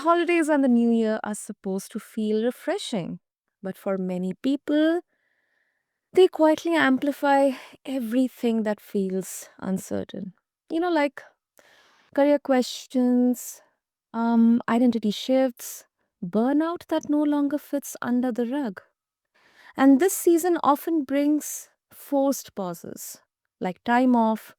holidays and the new year are supposed to feel refreshing, but for many people, they quietly amplify everything that feels uncertain. Like career questions, identity shifts, burnout that no longer fits under the rug. And this season often brings forced pauses, like time off,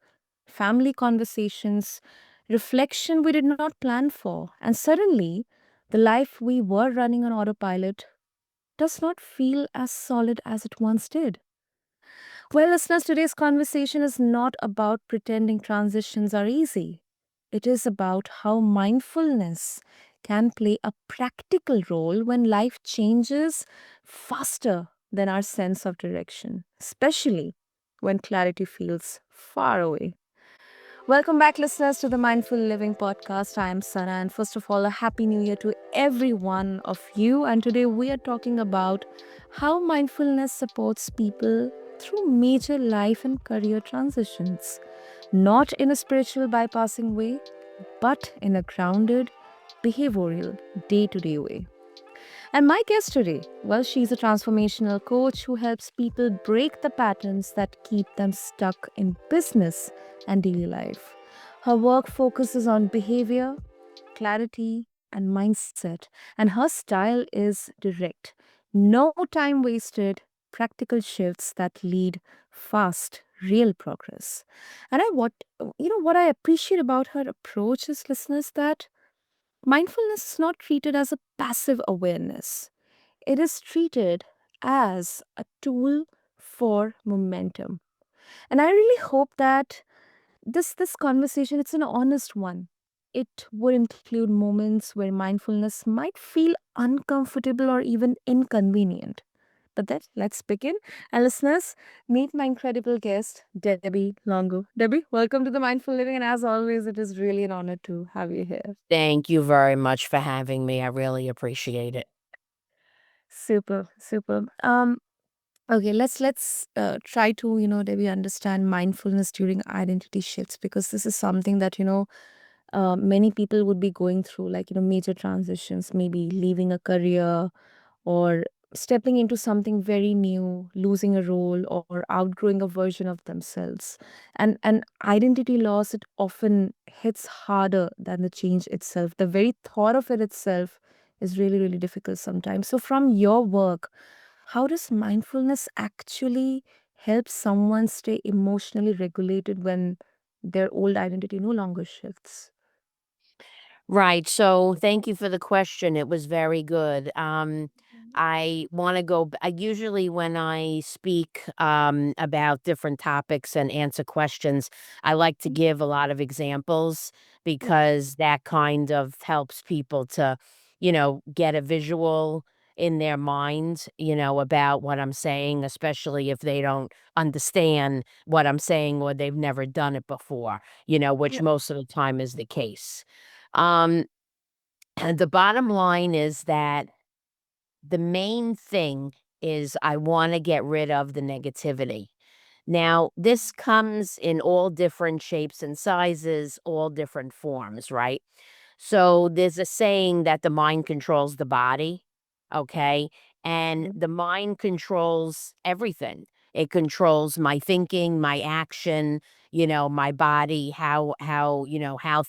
family conversations, reflection we did not plan for. And suddenly, the life we were running on autopilot does not feel as solid as it once did. Well, listeners, today's conversation is not about pretending transitions are easy. It is about how mindfulness can play a practical role when life changes faster than our sense of direction, especially when clarity feels far away. Welcome back, listeners, to the Mindful Living Podcast. I am Sana, and first of all, a happy new year to every one of you. And today we are talking about how mindfulness supports people through major life and career transitions, not in a spiritual bypassing way, but in a grounded, behavioral, day to day way. And my guest today, well, she's a transformational coach who helps people break the patterns that keep them stuck in business and daily life. Her work focuses on behavior, clarity, and mindset, and her style is direct. No time wasted, practical shifts that lead fast, real progress. And what I appreciate about her approach is, listeners, that mindfulness is not treated as a passive awareness. It is treated as a tool for momentum. And I really hope that this conversation, it's an honest one. It would include moments where mindfulness might feel uncomfortable or even inconvenient. But then let's begin. And listeners, meet my incredible guest, Debbie Longo. Debbie, welcome to the Mindful Living. And as always, it is really an honor to have you here. Thank you very much for having me. I really appreciate it. Super, super. Okay, let's try to Debbie, understand mindfulness during identity shifts, because this is something that many people would be going through, like major transitions, maybe leaving a career or stepping into something very new, losing a role or outgrowing a version of themselves. And identity loss, it often hits harder than the change itself. The very thought of it itself is really, really difficult sometimes. So from your work, how does mindfulness actually help someone stay emotionally regulated when their old identity no longer shifts? Right. So thank you for the question. It was very good. I want to I usually, when I speak about different topics and answer questions, I like to give a lot of examples because that kind of helps people to, get a visual in their mind, about what I'm saying, especially if they don't understand what I'm saying or they've never done it before, which Yeah. most of the time is the case. Um, and the bottom line is that the main thing is I want to get rid of the negativity. Now, this comes in all different shapes and sizes, all different forms, right? So there's a saying that the mind controls the body, okay? And Yeah. the mind controls everything. It controls my thinking, my action, my body, how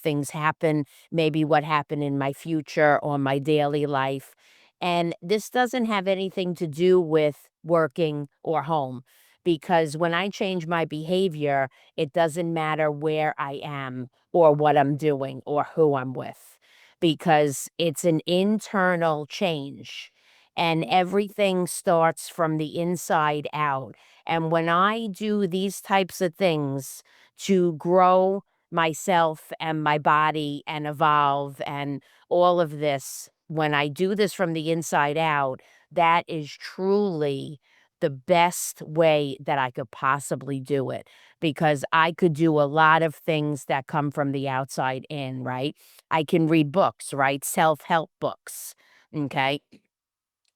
things happen, maybe what happened in my future or my daily life. And this doesn't have anything to do with working or home because when I change my behavior, it doesn't matter where I am or what I'm doing or who I'm with because it's an internal change and everything starts from the inside out. And when I do these types of things to grow myself and my body and evolve and all of this, when I do this from the inside out, that is truly the best way that I could possibly do it because I could do a lot of things that come from the outside in, right? I can read books, right? Self-help books. Okay.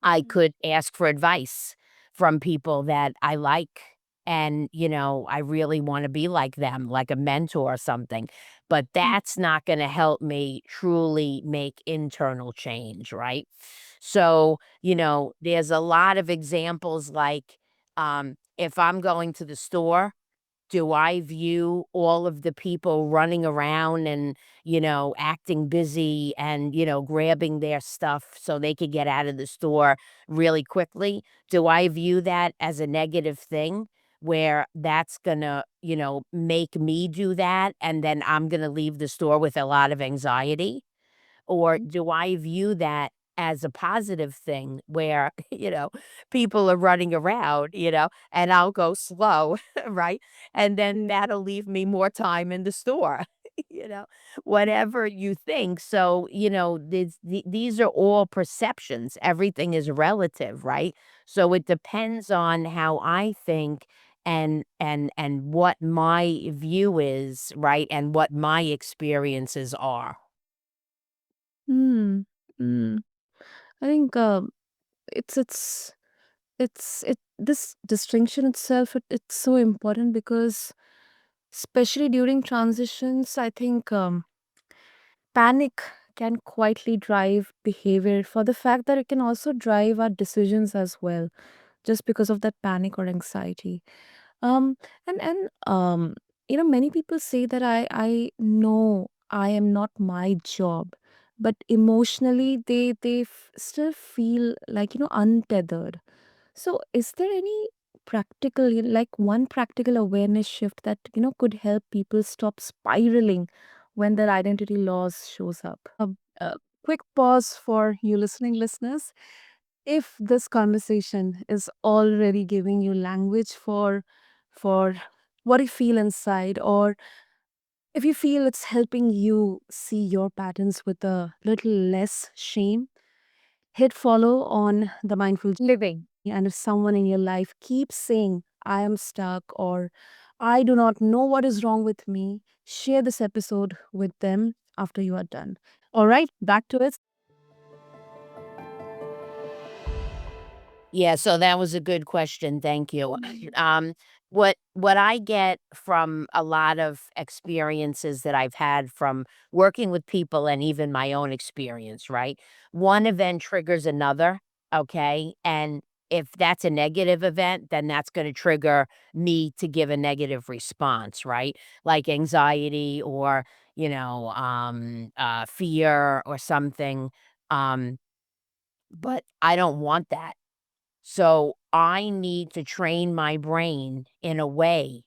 I could ask for advice from people that I like. and, I really wanna be like them, like a mentor or something, but Mm. that's not gonna help me truly make internal change, right? So, there's a lot of examples like, if I'm going to the store, do I view all of the people running around and, acting busy and, grabbing their stuff so they could get out of the store really quickly? Do I view that as a negative thing where that's gonna, make me do that and then I'm gonna leave the store with a lot of anxiety? Or do I view that as a positive thing where, people are running around, and I'll go slow, right? And then that'll leave me more time in the store, you know, whatever you think. So, these are all perceptions. Everything is relative, right? So it depends on how I think and what my view is, right? And what my experiences are. Mm. Mm. I think it's it this distinction itself, it's so important because especially during transitions, I think panic can quietly drive behavior for the fact that it can also drive our decisions as well, just because of that panic or anxiety. Um, and many people say that I know I am not my job, but emotionally they still feel like untethered. So, is there any practical, like one practical awareness shift that could help people stop spiraling when their identity loss shows up? A quick pause for you listening listeners. If this conversation is already giving you language for what you feel inside, or if you feel it's helping you see your patterns with a little less shame, hit follow on the Mindful Living. And if someone in your life keeps saying, I am stuck, or I do not know what is wrong with me, share this episode with them after you are done. All right, back to it. Yeah, so that was a good question, thank you. What I get from a lot of experiences that I've had from working with people and even my own experience, right? One event triggers another, okay? And if that's a negative event, then that's gonna trigger me to give a negative response, right? Like anxiety or, fear or something, but I don't want that. So I need to train my brain in a way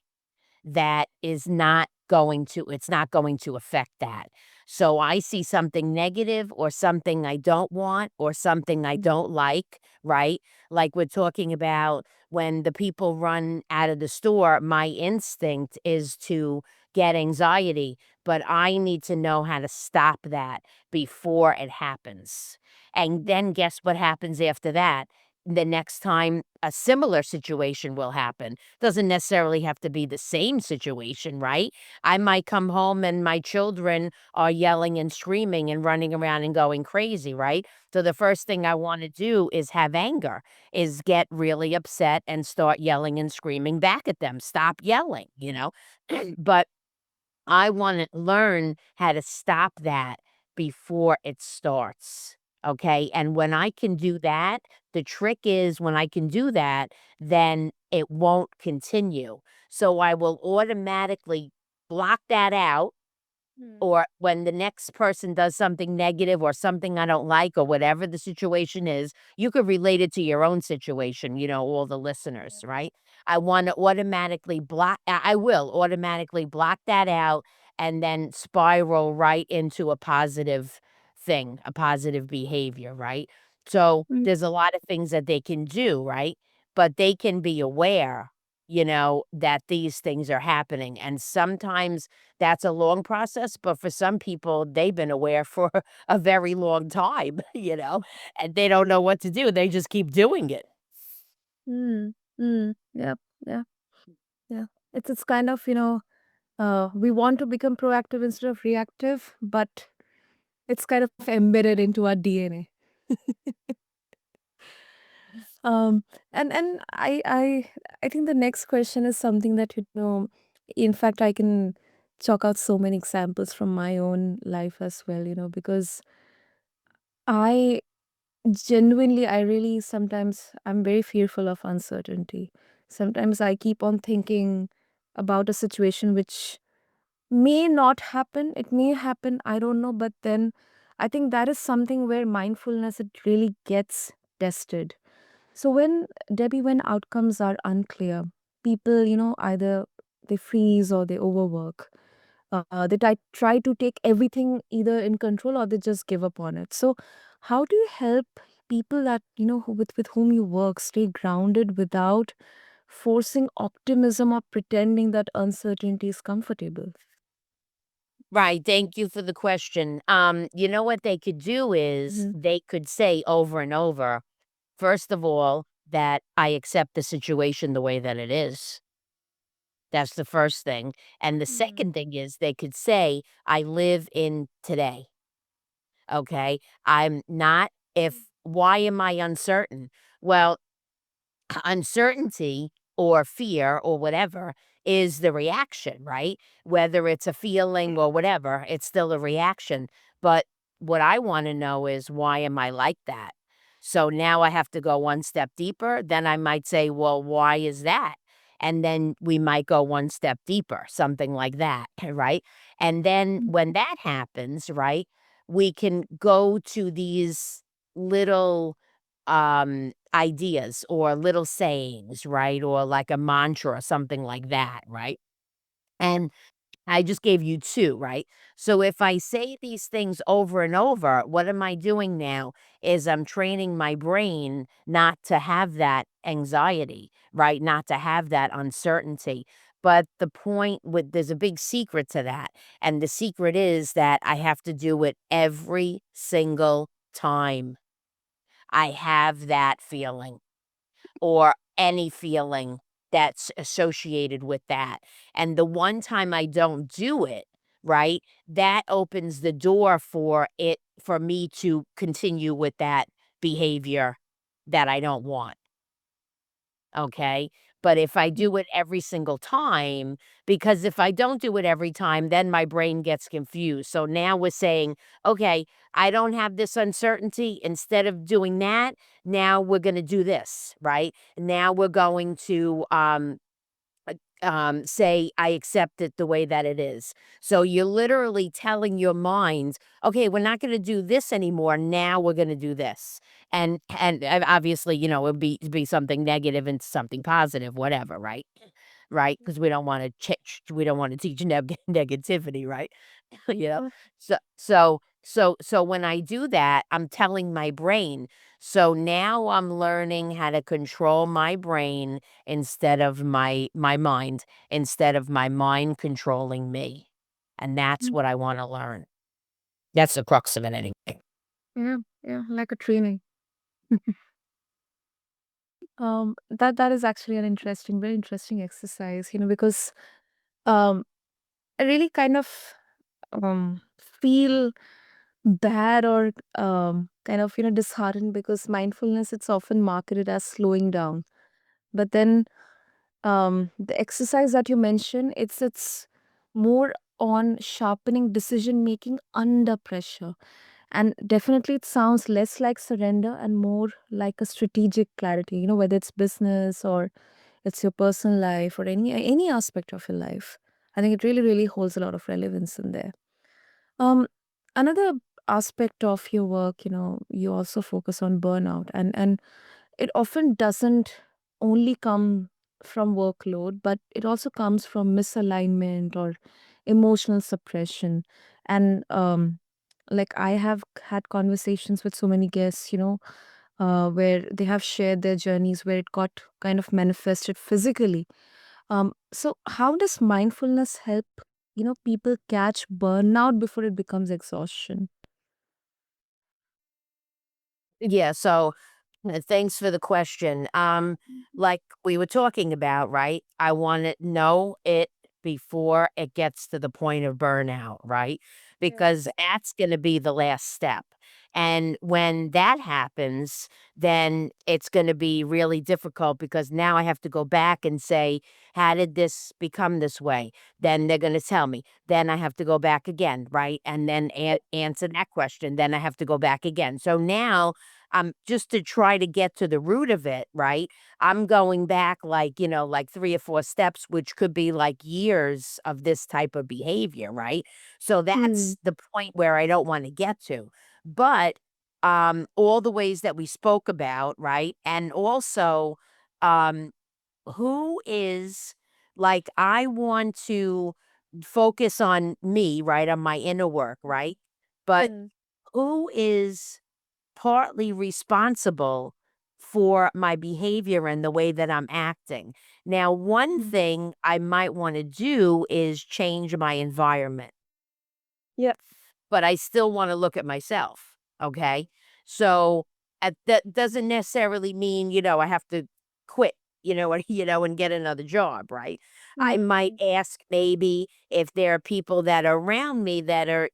that is not going to it's not going to affect that. So I see something negative or something I don't want or something I don't like, right? Like we're talking about when the people run out of the store, my instinct is to get anxiety, but I need to know how to stop that before it happens. And then guess what happens after that? The next time a similar situation will happen. Doesn't necessarily have to be the same situation, right? I might come home and my children are yelling and screaming and running around and going crazy, right? So the first thing I want to do is have anger, is get really upset and start yelling and screaming back at them. Stop yelling, but I wanna learn how to stop that before it starts, okay? And when I can do that, the trick is when I can do that, then it won't continue. So I will automatically block that out Mm. or when the next person does something negative or something I don't like or whatever the situation is, you could relate it to your own situation, all the listeners, right? I want to automatically I will automatically block that out and then spiral right into a positive thing, a positive behavior, right? So Mm. there's a lot of things that they can do, right? But they can be aware, that these things are happening. And sometimes that's a long process, but for some people, they've been aware for a very long time, and they don't know what to do. They just keep doing it. Mm. Mm. Yep. Yeah. Yeah. It's kind of, we want to become proactive instead of reactive, but it's kind of embedded into our DNA. Um, and I think the next question is something that, in fact, I can chalk out so many examples from my own life as well, because I genuinely, I really sometimes I'm very fearful of uncertainty. Sometimes I keep on thinking about a situation which may not happen. It may happen, I don't know, but then I think that is something where mindfulness it really gets tested. So when outcomes are unclear, people, either they freeze or they overwork. They try to take everything either in control or they just give up on it. So how do you help people that, with whom you work stay grounded without forcing optimism or pretending that uncertainty is comfortable? Right, thank you for the question. You know what they could do is Hmm. they could say over and over, first of all, that I accept the situation the way that it is. That's the first thing. And the Mm. second thing is they could say, I live in today. Okay. I'm not, if, why am I uncertain? Well, uncertainty or fear or whatever is the reaction, right? Whether it's a feeling or whatever, it's still a reaction. But what I want to know is why am I like that? So now I have to go one step deeper. Then I might say, well, why is that? And then we might go one step deeper, something like that, right? And then when that happens, right, we can go to these little ideas or little sayings, right? Or like a mantra or something like that, right? And I just gave you 2, right? So if I say these things over and over, what am I doing now is I'm training my brain not to have that anxiety, right? Not to have that uncertainty. But the point with there's a big secret to that. And the secret is that I have to do it every single time I have that feeling or any feeling that's associated with that. And the one time I don't do it, right, that opens the door for it for me to continue with that behavior that I don't want. Okay. But if I do it every single time, because if I don't do it every time, then my brain gets confused. So now we're saying, okay, I don't have this uncertainty. Instead of doing that, now we're going to do this, right? Now we're going to say, I accept it the way that it is. So you're literally telling your mind, okay, we're not going to do this anymore. Now we're going to do this. And obviously, it'd be something negative and something positive, whatever, right? Right? Because we don't want to we don't want to teach negativity, right? you know. Uh, So when I do that, I'm telling my brain. So now I'm learning how to control my brain instead of my mind, instead of my mind controlling me. And that's mm, what I want to learn. That's the crux of it anyway. yeah, yeah, like a training. That is actually an interesting, very interesting exercise, because um, I really kind of feel bad or kind of disheartened because mindfulness it's often marketed as slowing down, but then the exercise that you mentioned it's more on sharpening decision making under pressure, and definitely it sounds less like surrender and more like a strategic clarity, whether it's business or it's your personal life or any aspect of your life. I think it really really holds a lot of relevance in there. um, Another aspect of your work, you also focus on burnout, and it often doesn't only come from workload, but it also comes from misalignment or emotional suppression. And like I have had conversations with so many guests, where they have shared their journeys where it got kind of manifested physically. So how does mindfulness help, people catch burnout before it becomes exhaustion? Yeah, so thanks for the question. Like we were talking about, right? I want to know it before it gets to the point of burnout, right? Because Yes. that's going to be the last step. And when that happens, then it's going to be really difficult because now I have to go back and say, how did this become this way? Then they're going to tell me. Then I have to go back again, right? And then answer that question. Then I have to go back again. So now, just to try to get to the root of it, right? I'm going back like, like 3 or 4 steps, which could be like years of this type of behavior, right? So Hmm. that's the point where I don't want to get to. But all the ways that we spoke about, right? And also, um, who is like, I want to focus on me, right? On my inner work, right? But Hmm. who is partly responsible for my behavior and the way that I'm acting? Now, one Hmm. thing I might want to do is change my environment, Yeah. but I still want to look at myself. Okay. So that doesn't necessarily mean, I have to quit, and, and get another job. Right. I might Hmm. ask maybe if there are people that are around me that are,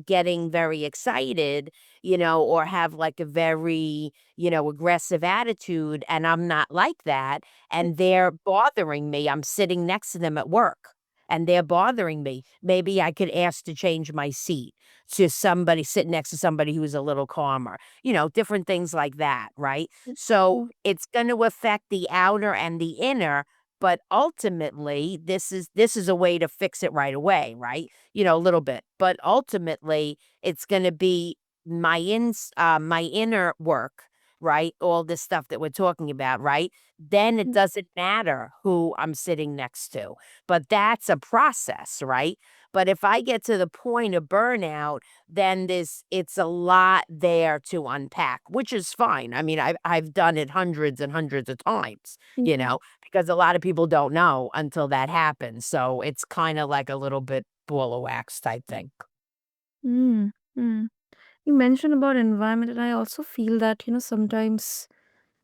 getting very excited, or have like a very, aggressive attitude. And I'm not like that. And they're bothering me. I'm sitting next to them at work and they're bothering me. Maybe I could ask to change my seat to somebody sit next to somebody who's a little calmer, different things like that, right? So Hmm. it's going to affect the outer and the inner, but ultimately this is a way to fix it right away, right? A little bit. But ultimately it's going to be my inner work, right? All this stuff that we're talking about, right? Then it doesn't matter who I'm sitting next to. But that's a process, right? But if I get to the point of burnout, then it's a lot there to unpack, which is fine. I mean, I've done it hundreds and hundreds of times, Hmm. because a lot of people don't know until that happens. So it's kind of like a little bit ball of wax type thing. Hmm. Hmm. You mentioned about environment, and I also feel that, sometimes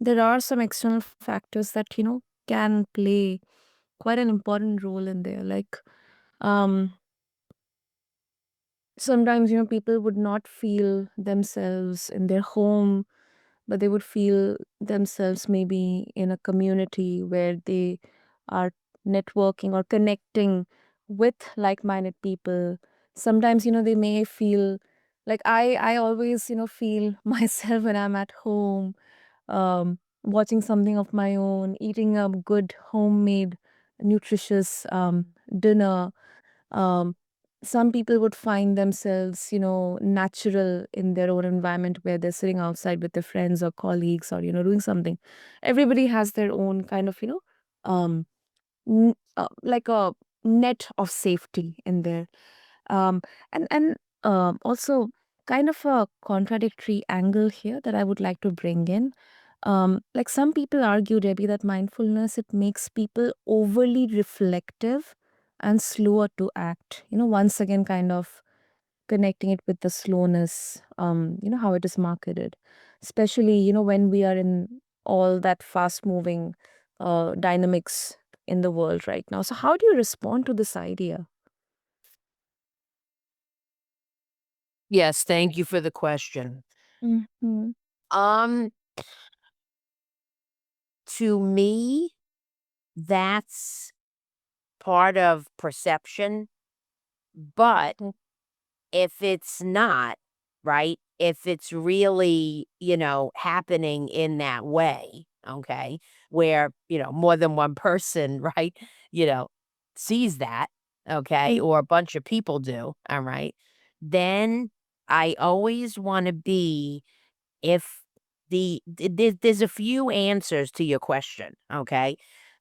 there are some external factors that, can play quite an important role in there. Like, um, sometimes, people would not feel themselves in their home, but they would feel themselves maybe in a community where they are networking or connecting with like-minded people. Sometimes, they may feel like I always, feel myself when I'm at home, watching something of my own, eating a good homemade nutritious dinner. um, some people would find themselves, natural in their own environment where they're sitting outside with their friends or colleagues or, doing something. Everybody has their own kind of, um, like a net of safety in there. Um, and also kind of a contradictory angle here that I would like to bring in. Like some people argue, Debbie, that mindfulness it makes people overly reflective and slower to act. Once again, kind of connecting it with the slowness. How it is marketed, especially when we are in all that fast moving dynamics in the world right now. So, how do you respond to this idea? Yes, thank you for the question. Hmm. Um, to me, that's part of perception, but if it's not, right? If it's really, happening in that way, okay, where, more than one person, right, you know, sees that, okay, or a bunch of people do, all right, then I always want to be, if there's a few answers to your question, okay?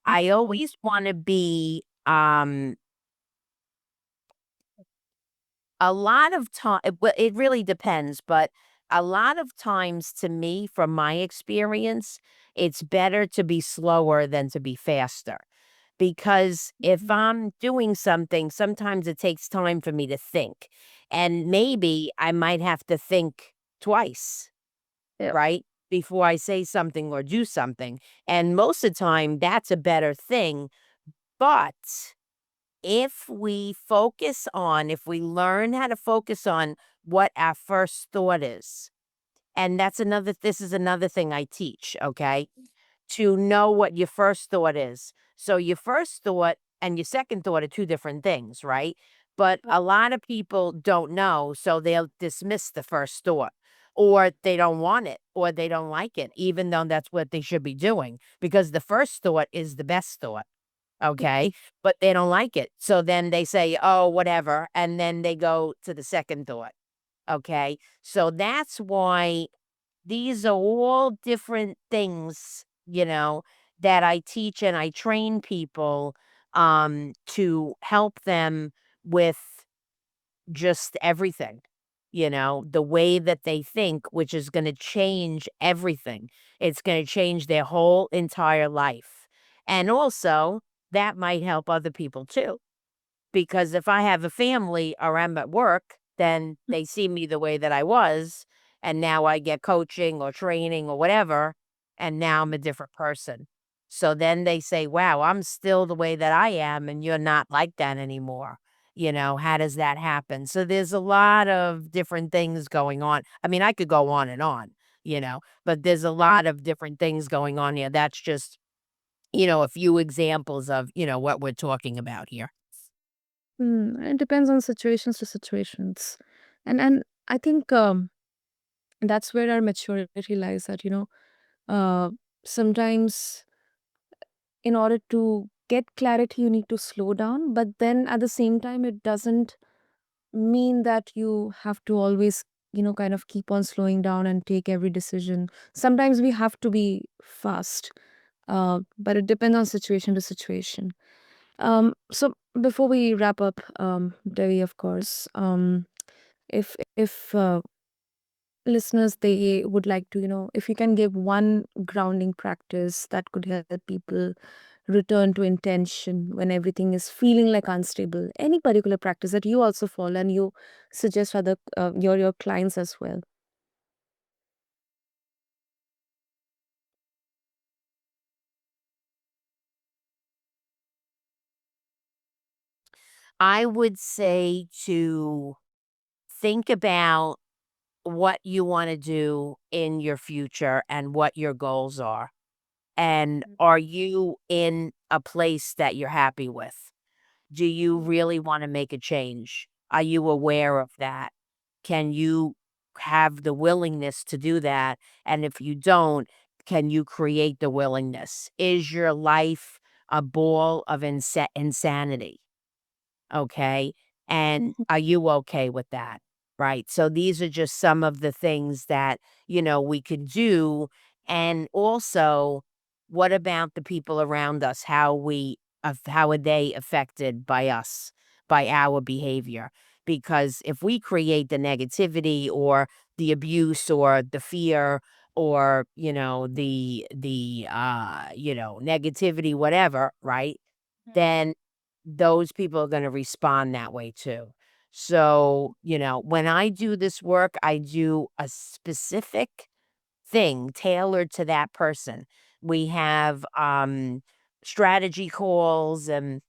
I always want to be, a lot of time, well, it really depends, but a lot of times to me, from my experience, it's better to be slower than to be faster. Because if Mhm. I'm doing something, sometimes it takes time for me to think. And maybe I might have to think twice, Yeah. right? Before I say something or do something. And most of the time, that's a better thing. But if we learn how to focus on what our first thought is, and this is another thing I teach, okay? To know what your first thought is. So your first thought and your second thought are two different things, right? But a lot of people don't know, so they'll dismiss the first thought, or they don't want it, or they don't like it, even though that's what they should be doing, because the first thought is the best thought. Okay. But they don't like it. So then they say, oh, whatever. And then they go to the second thought. Okay. So that's why these are all different things, that I teach and I train people to help them with just everything. The way that they think, which is going to change everything. It's going to change their whole entire life. And also, that might help other people too. Because if I have a family or I'm at work, then they see me the way that I was, and now I get coaching or training or whatever, and now I'm a different person. So then they say, wow, I'm still the way that I am, and you're not like that anymore. How does that happen? So there's a lot of different things going on. I mean, I could go on, but there's a lot of different things going on here. That's just, a few examples of, what we're talking about here. It depends on situations to situations. And I think that's where our maturity lies at, uh, sometimes in order to get clarity you need to slow down, but then at the same time it doesn't mean that you have to always kind of keep on slowing down and take every decision. Sometimes we have to be fast, but it depends on situation to situation. So before we wrap up, Devi, of course, if listeners, they would like to, if you can give one grounding practice that could help people return to intention when everything is feeling like unstable, any particular practice that you also follow and you suggest other your clients as well. I would say to think about what you want to do in your future and what your goals are. And are you in a place that you're happy with? Do you really want to make a change? Are you aware of that? Can you have the willingness to do that? And if you don't, can you create the willingness? Is your life a ball of insanity? Okay. And Mhm. are you okay with that? Right. So these are just some of the things that, we could do. And also, what about the people around us? How are they affected by us, by our behavior? Because if we create the negativity or the abuse or the fear or, negativity, whatever, right? Then those people are gonna respond that way too. So, when I do this work, I do a specific thing tailored to that person. We have, strategy calls and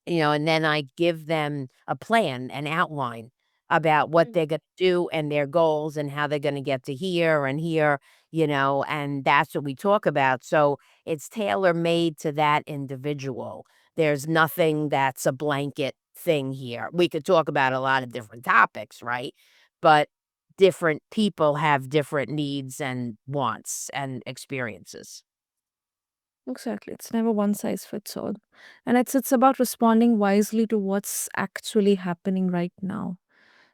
then I give them a plan, an outline about what they're gonna do and their goals and how they're gonna get to here and here, and that's what we talk about. So it's tailor made to that individual. There's nothing that's a blanket thing here. We could talk about a lot of different topics, right? But different people have different needs and wants and experiences. Exactly. It's never one size fits all. And it's about responding wisely to what's actually happening right now.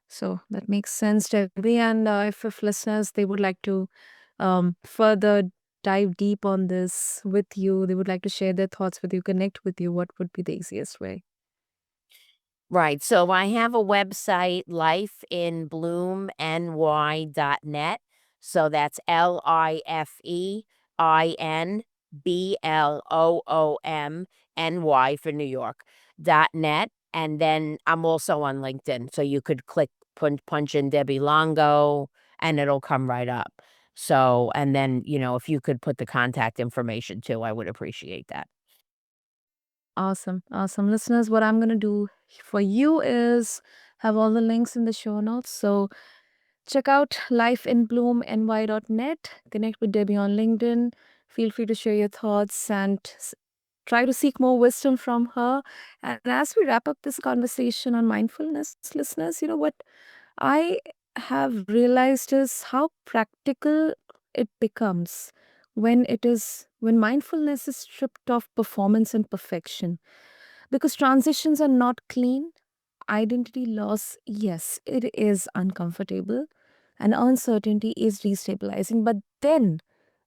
So that makes sense, Debbie. And if listeners, they would like to further dive deep on this with you, they would like to share their thoughts with you, connect with you, what would be the easiest way? Right. So I have a website, lifeinbloomny.net. So that's LIFEINBLOOMNY for New York .net. And then I'm also on LinkedIn. So you could punch in Debbie Longo and it'll come right up. So, and then, if you could put the contact information too, I would appreciate that. Awesome. Awesome. Listeners, what I'm going to do for you is have all the links in the show notes. So check out lifeinbloomny.net, connect with Debbie on LinkedIn. Feel free to share your thoughts and try to seek more wisdom from her. And as we wrap up this conversation on mindfulness, listeners, you know what I have realized is how practical it becomes when mindfulness is stripped of performance and perfection. Because transitions are not clean, identity loss, yes, it is uncomfortable, and uncertainty is destabilizing. But then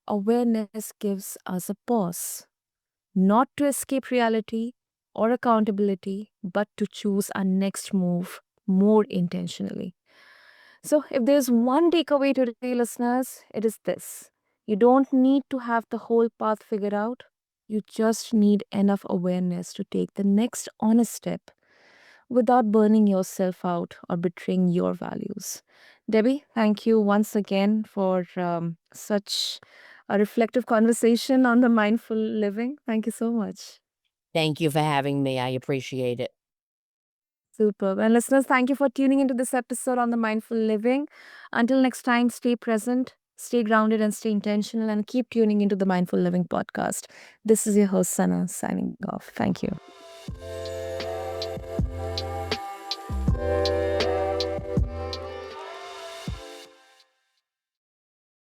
awareness gives us a pause, not to escape reality or accountability, but to choose our next move more intentionally. So, if there's one takeaway today, listeners, it is this: you don't need to have the whole path figured out. You just need enough awareness to take the next honest step without burning yourself out or betraying your values. Debbie, thank you once again for such a reflective conversation on the mindful living. Thank you so much. Thank you for having me. I appreciate it. Superb. And listeners, thank you for tuning into this episode on the mindful living. Until next time, stay present, stay grounded, and stay intentional, and keep tuning into the Mindful Living podcast. This is your host, Sana, signing off. Thank you.